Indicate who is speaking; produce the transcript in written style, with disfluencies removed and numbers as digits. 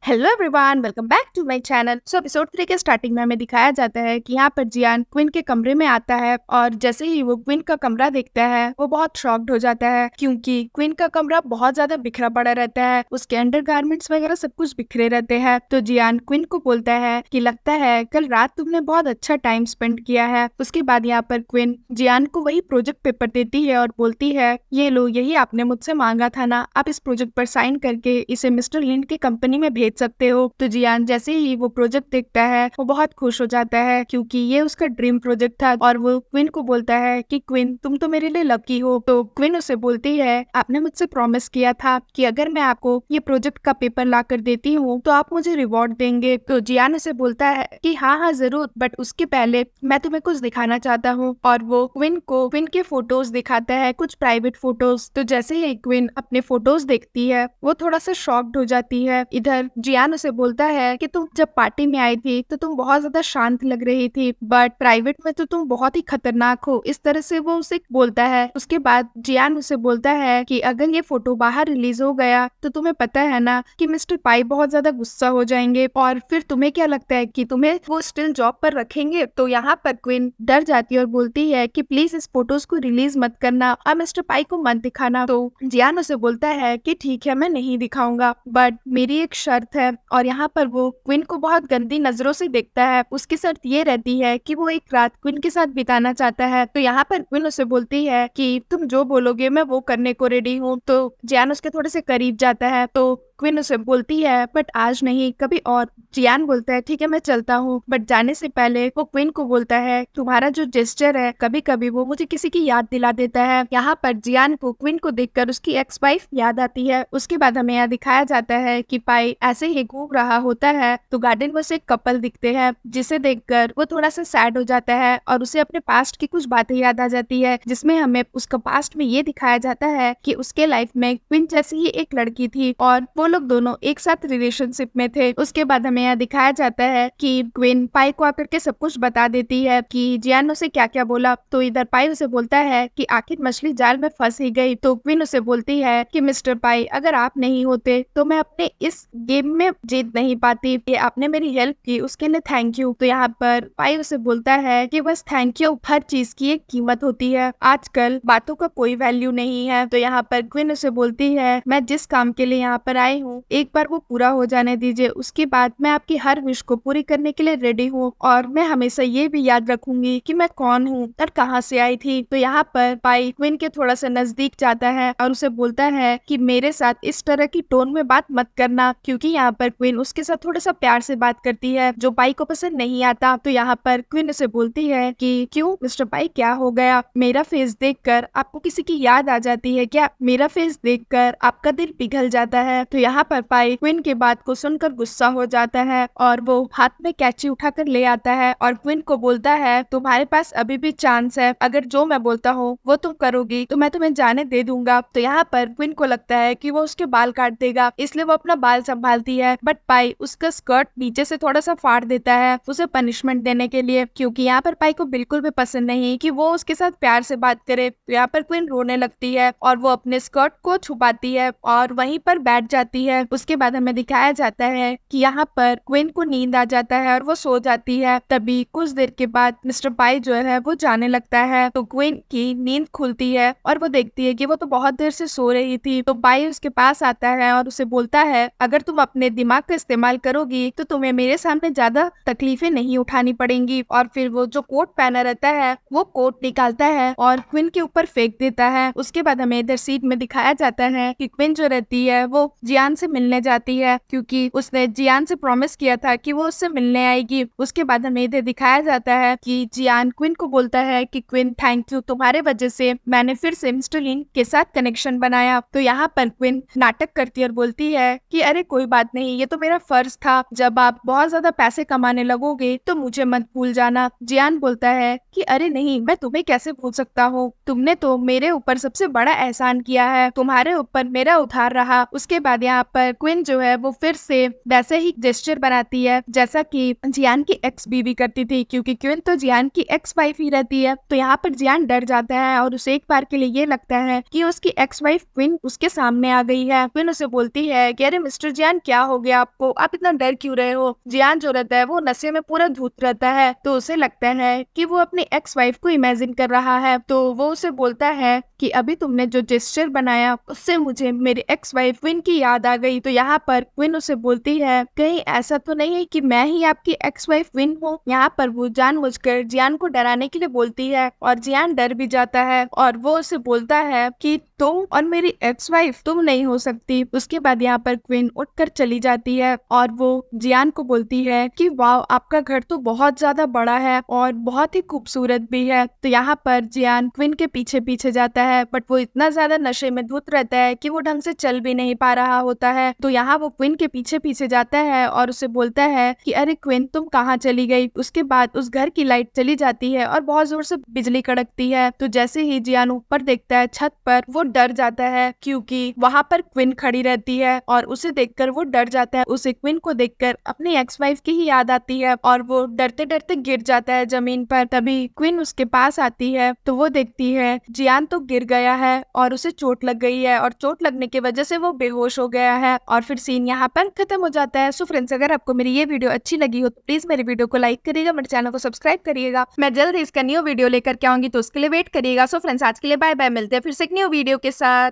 Speaker 1: Hello everyone, welcome back to my channel. So episode 3 के starting में हमें दिखाया जाता है कि यहाँ पर जियान क्विन के कमरे में आता है और जैसे ही वो क्विन का कमरा देखता है वो बहुत शॉक्ड हो जाता है क्योंकि क्विन का कमरा बहुत ज्यादा बिखरा पड़ा रहता है। उसके अंडरगारमेंट्स वगैरह सब कुछ बिखरे रहते हैं। तो जियान क्विन को बोलता है कि लगता है कल रात तुमने बहुत अच्छा टाइम स्पेंड किया है। उसके बाद यहाँ पर क्विन जियान को वही प्रोजेक्ट पेपर देती है और बोलती है ये लो, यही आपने मुझसे मांगा था ना, आप इस प्रोजेक्ट पर साइन करके इसे मिस्टर लिन की कंपनी में भेज सकते हो। तो जियान जैसे ही वो प्रोजेक्ट देखता है वो बहुत खुश हो जाता है क्योंकि ये उसका ड्रीम प्रोजेक्ट था और वो क्विन को बोलता है कि क्विन तुम तो मेरे लिए लकी हो। तो क्विन उसे बोलती है आपने मुझसे प्रॉमिस किया था कि अगर मैं आपको ये प्रोजेक्ट का पेपर ला कर देती हूँ तो आप मुझे रिवॉर्ड देंगे। तो जियान उसे बोलता है कि हाँ हाँ जरूर, बट उसके पहले मैं तुम्हें कुछ दिखाना चाहता हूँ। और वो क्विन को क्विन के फोटोज दिखाता है, कुछ प्राइवेट फोटोज। तो जैसे ही क्विन अपने फोटोज देखती है वो थोड़ा सा शॉक्ड हो जाती है। इधर जियान उसे बोलता है कि तुम जब पार्टी में आई थी तो तुम बहुत ज्यादा शांत लग रही थी, बट प्राइवेट में तो तुम बहुत ही खतरनाक हो। इस तरह से वो उसे बोलता है। उसके बाद जियान उसे बोलता है कि अगर ये फोटो बाहर रिलीज हो गया तो तुम्हें पता है ना कि मिस्टर पाई बहुत ज्यादा गुस्सा हो जाएंगे और फिर तुम्हें क्या लगता है कि तुम्हें वो स्टिल जॉब पर रखेंगे। तो यहाँ पर क्वीन डर जाती है और बोलती है कि प्लीज इस फोटोज को रिलीज मत करना और मिस्टर पाई को मत दिखाना। तो जियान उसे बोलता है कि ठीक है मैं नहीं दिखाऊंगा, बट मेरी एक शर्त है। और यहाँ पर वो क्वीन को बहुत गंदी नजरों से देखता है। उसकी शर्त ये रहती है कि वो एक रात क्वीन के साथ बिताना चाहता है। तो यहाँ पर क्वीन उसे बोलती है कि तुम जो बोलोगे मैं वो करने को रेडी हूँ। तो जियान उसके थोड़े से करीब जाता है तो क्वीन उसे बोलती है बट आज नहीं, कभी और। जियान बोलता है ठीक है मैं चलता हूँ, बट जाने से पहले वो क्वीन को बोलता है तुम्हारा जो जेस्चर है कभी कभी वो मुझे किसी की याद दिला देता है। यहाँ पर जियान को क्वीन को देखकर उसकी एक्स वाइफ याद आती है। उसके बाद हमें यहाँ दिखाया जाता है कि पाई ऐसे ही घूम रहा होता है तो गार्डन में उसे एक कपल दिखते हैं जिसे देखकर वो थोड़ा सा सैड हो जाता है और उसे अपने पास्ट की कुछ बातें याद आ जाती है, जिसमें हमें उसका पास्ट में ये दिखाया जाता है कि उसके लाइफ में क्वीन जैसी ही एक लड़की थी और वो लोग दोनों एक साथ रिलेशनशिप में थे। उसके बाद हमें यहाँ दिखाया जाता है कि क्वीन पाई को आकर के सब कुछ बता देती है कि जियान उसे क्या क्या बोला। तो इधर पाई उसे बोलता है कि आखिर मछली जाल में फंस ही गई। तो क्वीन उसे बोलती है कि मिस्टर पाई अगर आप नहीं होते तो मैं अपने इस गेम में जीत नहीं पाती, कि आपने मेरी हेल्प की उसके लिए थैंक यू। तो यहाँ पर पाई उसे बोलता है कि बस थैंक यू, हर चीज की एक कीमत होती है, आजकल बातों का कोई वैल्यू नहीं है। तो यहाँ पर क्वीन उसे बोलती है मैं जिस काम के लिए यहाँ पर आई हूँ एक बार वो पूरा हो जाने दीजिए, उसके बाद मैं आपकी हर विश को पूरी करने के लिए रेडी हूँ और मैं हमेशा ये भी याद रखूंगी कि मैं कौन हूँ और कहाँ से आई थी। तो यहाँ पर पाई क्वीन के थोड़ा सा नजदीक जाता है और उसे बोलता है कि मेरे साथ इस तरह की टोन में बात मत करना, क्योंकि यहाँ पर क्वीन उसके साथ थोड़ा सा प्यार से बात करती है जो पाई को पसंद नहीं आता। तो यहाँ पर क्वीन उसे बोलती है कि क्यों मिस्टर पाई क्या हो गया, मेरा फेस देखकर आपको किसी की याद आ जाती है क्या, मेरा फेस देखकर आपका दिल पिघल जाता है। तो यहाँ पर पाई क्वीन की बात को सुनकर गुस्सा हो जाता है और वो हाथ में कैंची उठाकर ले आता है और क्वीन को बोलता है तुम्हारे पास अभी भी चांस है, अगर जो मैं बोलता हूँ वो तुम करोगी तो मैं तुम्हें जाने दे दूंगा। तो यहाँ पर क्वीन को लगता है कि वो उसके बाल काट देगा, इसलिए वो अपना बाल संभालती है, बट पाई उसका स्कर्ट नीचे से थोड़ा सा फाड़ देता है उसे पनिशमेंट देने के लिए, क्योंकि यहाँ पर पाई को बिल्कुल भी पसंद नहीं कि वो उसके साथ प्यार से बात करे। तो यहाँ पर क्वीन रोने लगती है और वो अपने स्कर्ट को छुपाती है और वहीं पर बैठ जाती है। उसके बाद हमें दिखाया जाता है कि यहाँ पर क्वीन को नींद आ जाता है और वो सो जाती है। तभी कुछ देर के बाद मिस्टर पाई जो है वो जाने लगता है तो क्वीन की नींद खुलती है और वो देखती है कि वो तो बहुत देर से सो रही थी। तो पाई उसके पास आता है और उसे बोलता है अगर तुम अपने दिमाग का इस्तेमाल करोगी तो तुम्हें मेरे सामने ज्यादा तकलीफें नहीं उठानी पड़ेंगी। और फिर वो जो कोट पहना रहता है वो कोट निकालता है और क्वीन के ऊपर फेंक देता है। उसके बाद हमें इधर सीट में दिखाया जाता है कि क्वीन जो रहती है वो जियान से मिलने जाती है, क्योंकि उसने जियान से प्रॉमिस किया था कि वो उससे मिलने आएगी। उसके बाद हमें इधर दिखाया जाता है कि जियान क्वीन को बोलता है कि क्वीन थैंक यू, तुम्हारे वजह से मैंने फिर से मिस्टर लिन के साथ कनेक्शन बनाया। तो यहाँ पर क्वीन नाटक करती है और बोलती है कि अरे कोई बात नहीं, ये तो मेरा फर्ज था, जब आप बहुत ज्यादा पैसे कमाने लगोगे तो मुझे मत भूल जाना। जियान बोलता है कि अरे नहीं, मैं तुम्हें कैसे भूल सकता हूँ, तुमने तो मेरे ऊपर सबसे बड़ा एहसान किया है, तुम्हारे ऊपर मेरा उधार रहा। उसके बाद यहाँ यहाँ पर क्विन जो है वो फिर से वैसे ही जेस्चर बनाती है जैसा कि जियान की एक्स बीवी करती थी, क्योंकि क्विन तो जियान की एक्स वाइफ ही रहती है। तो यहाँ पर जियान डर जाता है और उसे एक बार के लिए ये लगता है कि उसकी एक्स वाइफ क्विन उसके सामने आ गई है। क्विन उसे बोलती है कि अरे मिस्टर जियान, क्या हो गया आपको, आप इतना डर क्यों रहे हो। जियान जो रहता है वो नशे में पूरा धूत रहता है, तो उसे लगता है कि वो अपनी एक्स वाइफ को इमेजिन कर रहा है। तो वो उसे बोलता है कि अभी तुमने जो जेस्चर बनाया उससे मुझे मेरी एक्स वाइफ क्विन की याद आ गई। तो यहाँ पर क्विन उसे बोलती है कहीं ऐसा तो नहीं है कि मैं ही आपकी एक्स वाइफ क्विन हूँ। यहाँ पर वो जानबूझकर जियान को डराने के लिए बोलती है और जियान डर भी जाता है और वो उसे बोलता है कि तुम और मेरी एक्स वाइफ तुम नहीं हो सकती। उसके बाद यहाँ पर क्विन उठकर चली जाती है और वो जियान को बोलती है कि वाह, आपका घर तो बहुत ज्यादा बड़ा है और बहुत ही खूबसूरत भी है। तो यहाँ पर जियान क्विन के पीछे पीछे जाता है, बट वो इतना ज्यादा नशे में धुत रहता है कि वो ढंग से चल भी नहीं पा रहा होता है। तो यहाँ वो क्विन के पीछे पीछे जाता है और उसे बोलता है कि अरे क्विन, तुम कहाँ चली गई। उसके बाद उस घर की लाइट चली जाती है और बहुत जोर से बिजली कड़कती है। तो जैसे ही जियान ऊपर देखता है छत पर, वो डर जाता है क्योंकि वहाँ पर क्विन खड़ी रहती है और उसे देखकर वो डर जाता है। उसे क्विन को देखकर अपनी एक्स वाइफ की ही याद आती है और वो डरते डरते गिर जाता है जमीन पर। तभी क्विन उसके पास आती है तो वो देखती है जियान तो गिर गया है और उसे चोट लग गई है और चोट लगने की वजह से वो बेहोश हो गया है और फिर सीन यहाँ पर खत्म हो जाता है। सो फ्रेंड्स, अगर आपको मेरी ये वीडियो अच्छी लगी हो तो प्लीज मेरे वीडियो को लाइक करिएगा, मेरे चैनल को सब्सक्राइब करिएगा। मैं जल्द ही इसका न्यू वीडियो लेकर के आऊंगी, तो उसके लिए वेट करिएगा। सो फ्रेंड्स, आज के लिए बाय बाय, मिलते हैं फिर से एक न्यू वीडियो के साथ।